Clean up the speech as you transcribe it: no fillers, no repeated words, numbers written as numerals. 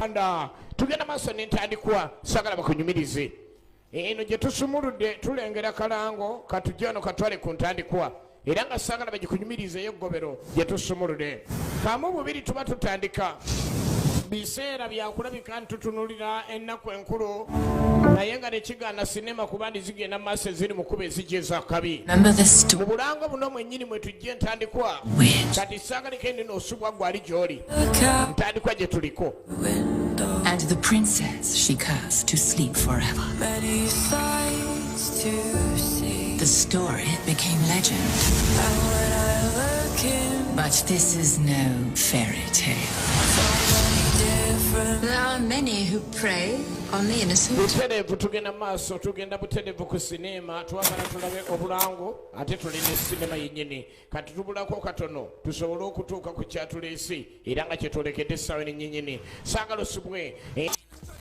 Uganda tugenda maaso n'entandikwa sagala bakunyumirize eno gye tusumuludde tulengera kalango katujje wano katwale ku ntandikwa era nga sagala bagikunyumirizeyo ggobero gye tusumuludde kamu bubiri tuba tutandika biseera byakulabika ntutunulira ennaku enkulu naye nga nekigaana sinema kuba ndizigenda maaso eziri mu kuba ezijeza kabi mu bulango buno mwennyini mwe tujja entandikwa kati saagalika enino osubwa gwali gy'oli ntandikwa gye tuliko. And the princess she cursed to sleep forever. Many sights to see. The story became legend. But this is no fairy tale. There are many who prey on the innocent. Buterevu tugenda maaso tugenda buterevu ku sinema twagala tulabe obulango ate tulina sinema yennyini kati tubulako katono tusobole okutuuka ku kyatuleesi era nga kye twolekedde essaawa ennyinyini saagala osubwe